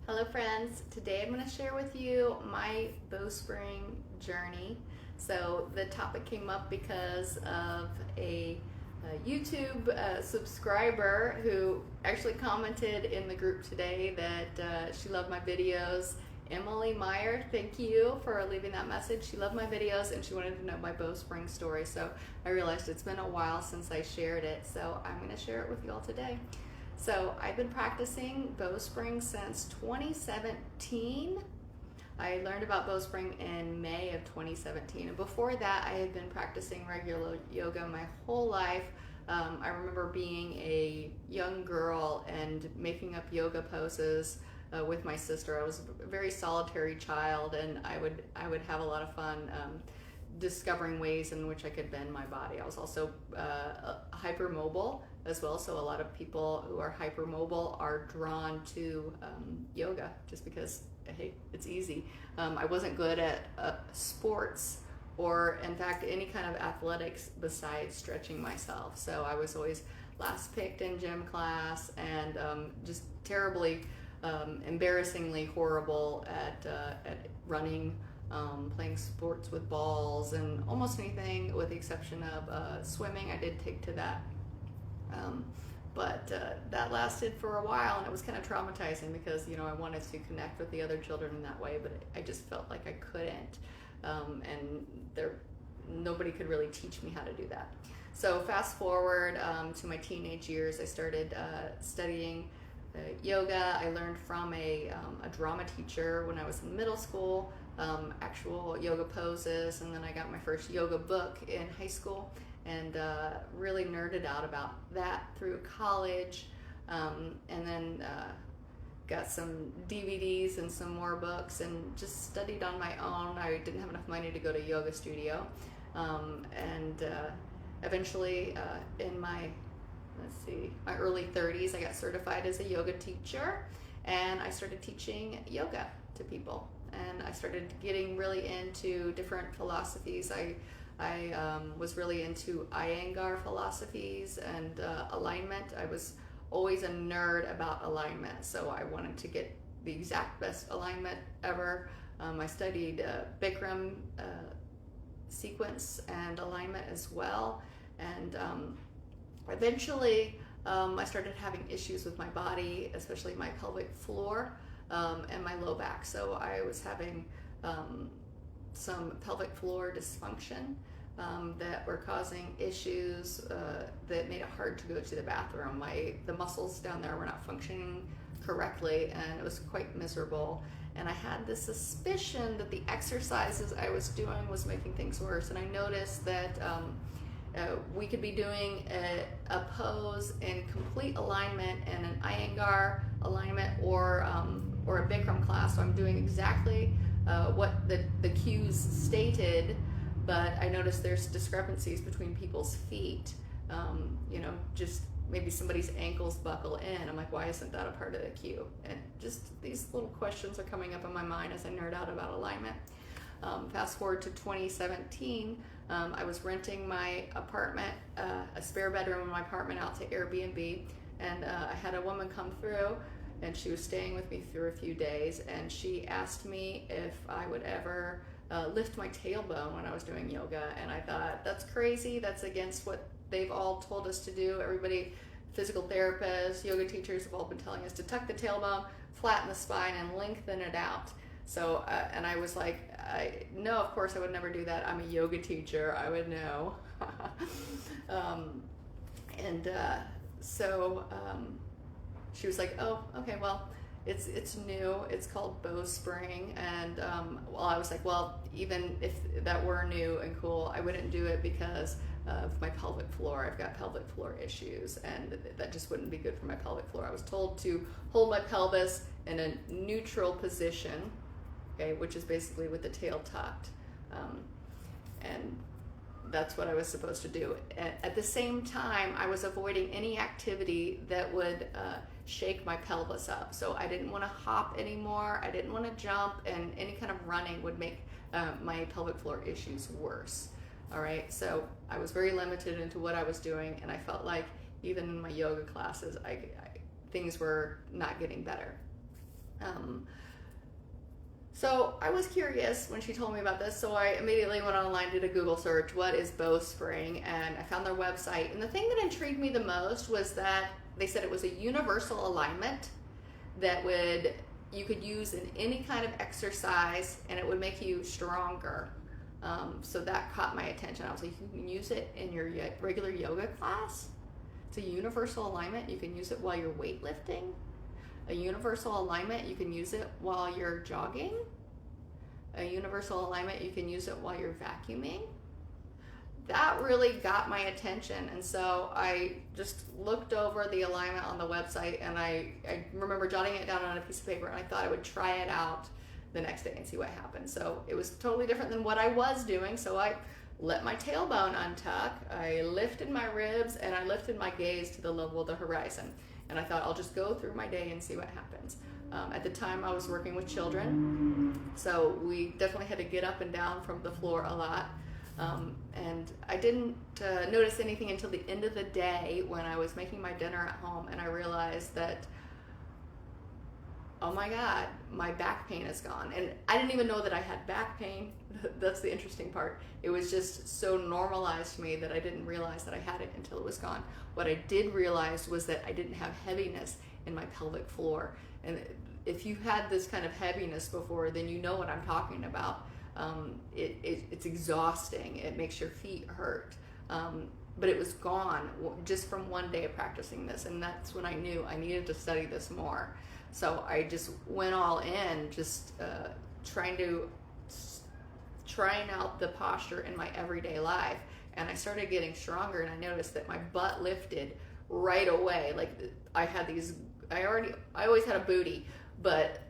Hello friends, today I'm going to share with you my Bowspring journey. So the topic came up because of a YouTube subscriber who actually commented in the group today that she loved my videos. Emily Meyer, thank you for leaving that message. She loved my videos and she wanted to know my Bowspring story. So I realized it's been a while since I shared it, so I'm going to share it with you all today. So I've been practicing Bowspring since 2017. I learned about Bowspring in May of 2017, and before that I had been practicing regular yoga my whole life. I remember being a young girl and making up yoga poses with my sister. I was a very solitary child, and I would have a lot of fun discovering ways in which I could bend my body. I was also hypermobile as well, so a lot of people who are hypermobile are drawn to yoga just because, hey, it's easy. I wasn't good at sports or, in fact, any kind of athletics besides stretching myself. So I was always last picked in gym class and just terribly, embarrassingly horrible at running, playing sports with balls, and almost anything with the exception of swimming. I did take to that. But that lasted for a while, and it was kind of traumatizing because, I wanted to connect with the other children in that way, but I just felt like I couldn't. And nobody could really teach me how to do that. So fast forward to my teenage years, I started studying yoga. I learned from a drama teacher when I was in middle school, actual yoga poses, and then I got my first yoga book in high school, and really nerded out about that through college, and then got some DVDs and some more books and just studied on my own. I didn't have enough money to go to a yoga studio, and eventually in my early 30s, I got certified as a yoga teacher, and I started teaching yoga to people, and I started getting really into different philosophies. I was really into Iyengar philosophies and alignment. I was always a nerd about alignment, so I wanted to get the exact best alignment ever. I studied Bikram sequence and alignment as well, and eventually I started having issues with my body, especially my pelvic floor and my low back. So I was having some pelvic floor dysfunction that were causing issues that made it hard to go to the bathroom. The muscles down there were not functioning correctly, and it was quite miserable. And I had this suspicion that the exercises I was doing was making things worse. And I noticed that we could be doing a pose in complete alignment in an Iyengar alignment or a Bikram class. So I'm doing exactly what the cues stated, but I noticed there's discrepancies between people's feet. Just maybe somebody's ankles buckle in. I'm like, why isn't that a part of the cue? And just these little questions are coming up in my mind as I nerd out about alignment. Fast forward to 2017, I was renting my apartment, a spare bedroom in my apartment, out to Airbnb, and I had a woman come through, and she was staying with me for a few days, and she asked me if I would ever lift my tailbone when I was doing yoga. And I thought, that's crazy. That's against what they've all told us to do. Everybody, physical therapists, yoga teachers have all been telling us to tuck the tailbone, flatten the spine, and lengthen it out. So, and I was like, no, of course I would never do that. I'm a yoga teacher. I would know. So she was like, oh, okay, well, it's new. It's called Bowspring. And I was like, well, even if that were new and cool, I wouldn't do it because of my pelvic floor. I've got pelvic floor issues, and that just wouldn't be good for my pelvic floor. I was told to hold my pelvis in a neutral position, okay, which is basically with the tail tucked, and that's what I was supposed to do. At the same time, I was avoiding any activity that would shake my pelvis up. So I didn't want to hop anymore. I didn't want to jump, and any kind of running would make my pelvic floor issues worse. All right, so I was very limited into what I was doing, and I felt like even in my yoga classes, things were not getting better. Um, so I was curious when she told me about this, so I immediately went online, did a Google search, what is Bowspring, and I found their website. And the thing that intrigued me the most was that they said it was a universal alignment that you could use in any kind of exercise, and it would make you stronger. So that caught my attention. I was like, you can use it in your regular yoga class. It's a universal alignment. You can use it while you're weightlifting. A universal alignment, you can use it while you're jogging. A universal alignment, you can use it while you're vacuuming. That really got my attention, and so I just looked over the alignment on the website, and I remember jotting it down on a piece of paper, and I thought I would try it out the next day and see what happened. So it was totally different than what I was doing, so I let my tailbone untuck, I lifted my ribs, and I lifted my gaze to the level of the horizon. And I thought, I'll just go through my day and see what happens. At the time, I was working with children, so we definitely had to get up and down from the floor a lot. And I didn't notice anything until the end of the day when I was making my dinner at home, and I realized that, oh my God, my back pain is gone. And I didn't even know that I had back pain. That's the interesting part. It was just so normalized to me that I didn't realize that I had it until it was gone. What I did realize was that I didn't have heaviness in my pelvic floor. And if you had this kind of heaviness before, then you know what I'm talking about. It's exhausting. It makes your feet hurt. But it was gone just from one day of practicing this. And that's when I knew I needed to study this more. So I just went all in, just trying out the posture in my everyday life. And I started getting stronger, and I noticed that my butt lifted right away. Like I always had a booty, but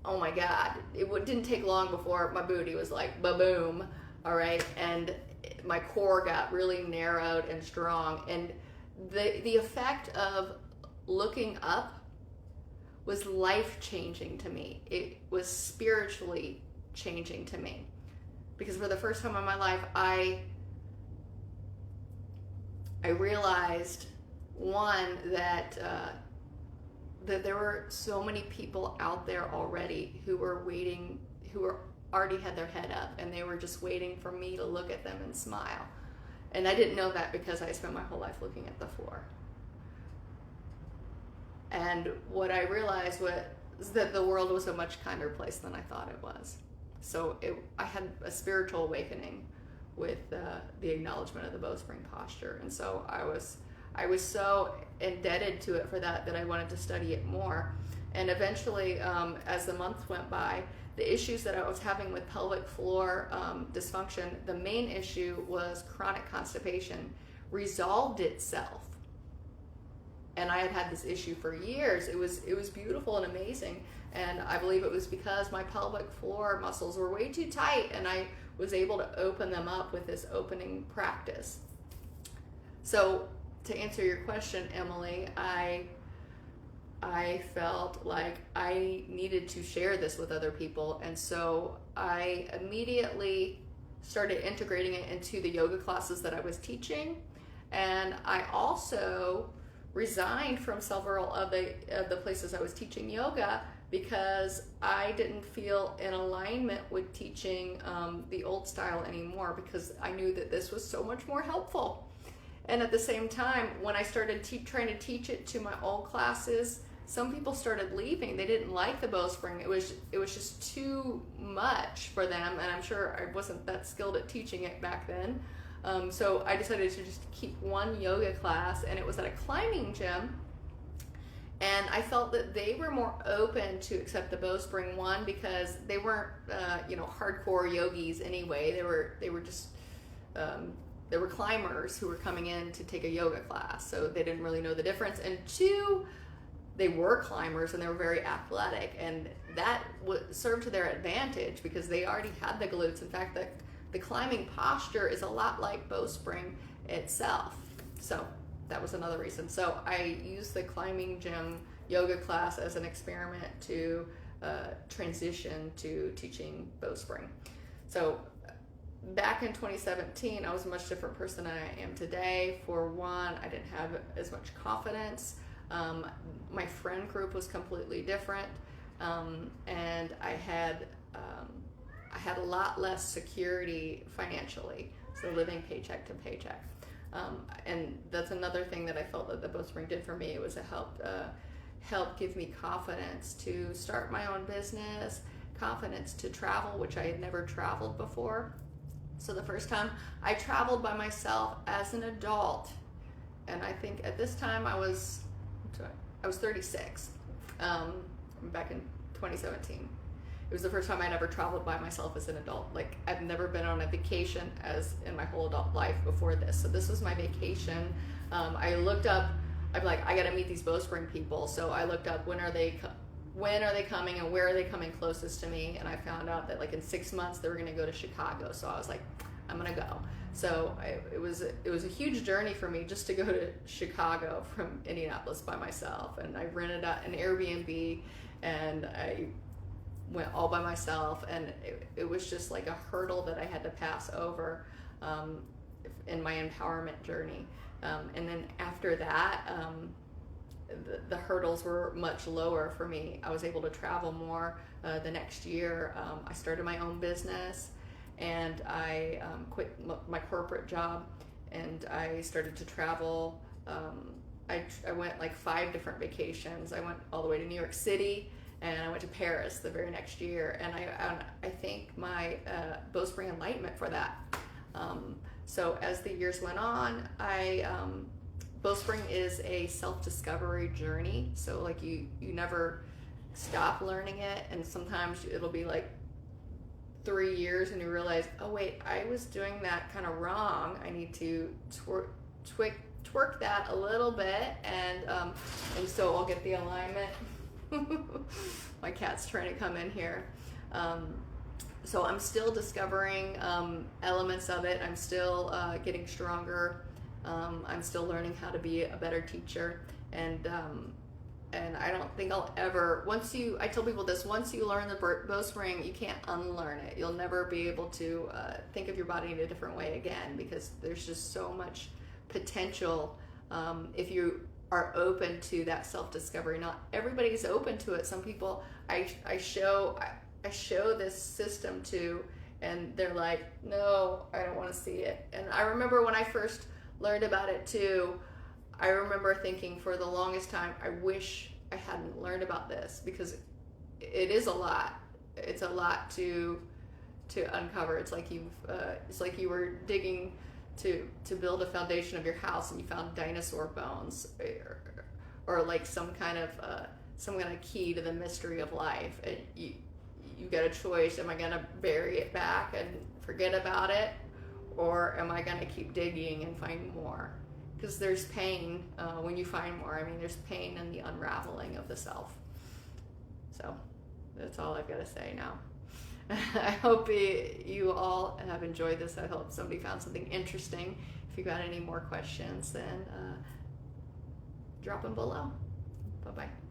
oh my God, it didn't take long before my booty was like ba-boom, all right? And my core got really narrowed and strong. And the effect of looking up was life-changing to me. It was spiritually changing to me. Because for the first time in my life, I realized, one, that there were so many people out there already who already had their head up, and they were just waiting for me to look at them and smile. And I didn't know that because I spent my whole life looking at the floor. And what I realized was that the world was a much kinder place than I thought it was. So I had a spiritual awakening with the acknowledgement of the Bowspring posture. And so I was so indebted to it for that I wanted to study it more. And eventually, as the months went by, the issues that I was having with pelvic floor dysfunction, the main issue was chronic constipation, resolved itself. And I had had this issue for years. It was beautiful and amazing. And I believe it was because my pelvic floor muscles were way too tight, and I was able to open them up with this opening practice. So to answer your question, Emily, I felt like I needed to share this with other people. And so I immediately started integrating it into the yoga classes that I was teaching. And I also resigned from several of the places I was teaching yoga because I didn't feel in alignment with teaching the old style anymore, because I knew that this was so much more helpful. And at the same time, when I started trying to teach it to my old classes, some people started leaving. They didn't like the Bowspring. It was just too much for them, and I'm sure I wasn't that skilled at teaching it back then. So I decided to just keep one yoga class, and it was at a climbing gym. And I felt that they were more open to accept the Bowspring, one, because they weren't, hardcore yogis anyway. They were just, they were climbers who were coming in to take a yoga class, so they didn't really know the difference. And two, they were climbers and they were very athletic, and that served to their advantage because they already had the glutes. In fact, the climbing posture is a lot like Bowspring itself. So that was another reason. So I used the climbing gym yoga class as an experiment to transition to teaching Bowspring. So back in 2017, I was a much different person than I am today. For one, I didn't have as much confidence. My friend group was completely different. and I had a lot less security financially, so living paycheck to paycheck. And that's another thing that I felt that the Bowspring did for me. It was help give me confidence to start my own business, confidence to travel, which I had never traveled before. So the first time I traveled by myself as an adult, and I think at this time I was 36, back in 2017. It was the first time I'd ever traveled by myself as an adult. Like, I've never been on a vacation as in my whole adult life before this. So this was my vacation. I looked up, I'm like, I gotta meet these Bowspring people. So I looked up when are they coming and where are they coming closest to me, and I found out that like in 6 months they were gonna go to Chicago. So I was like, I'm gonna go. So it was a huge journey for me just to go to Chicago from Indianapolis by myself, and I rented out an Airbnb and I went all by myself, and it was just like a hurdle that I had to pass over in my empowerment journey. And then after that, the hurdles were much lower for me. I was able to travel more. The next year, I started my own business, and I quit my corporate job, and I started to travel. I went like 5 different vacations. I went all the way to New York City, and I went to Paris the very next year, and I thank my Bowspring enlightenment for that. So as the years went on, Bowspring is a self-discovery journey. So like you never stop learning it, and sometimes it'll be like 3 years and you realize, oh wait, I was doing that kind of wrong. I need to twerk that a little bit, and so I'll get the alignment. My cat's trying to come in here. So I'm still discovering elements of it. I'm still getting stronger. I'm still learning how to be a better teacher, and I don't think I'll ever, I tell people this, once you learn the Bowspring, you can't unlearn it. You'll never be able to think of your body in a different way again, because there's just so much potential if you are open to that self-discovery. Not everybody's open to it. Some people I show this system to, and they're like, no, I don't want to see it. And I remember when I first learned about it too, I remember thinking for the longest time, I wish I hadn't learned about this, because it is a lot. It's a lot to uncover. It's like you were digging to build a foundation of your house, and you found dinosaur bones, or like some kind of key to the mystery of life. And you got a choice. Am I gonna bury it back and forget about it, or am I gonna keep digging and find more? Because there's pain when you find more. I mean, there's pain in the unraveling of the self. So that's all I've got to say now. I hope you all have enjoyed this. I hope somebody found something interesting. If you got any more questions, then drop them below. Bye-bye.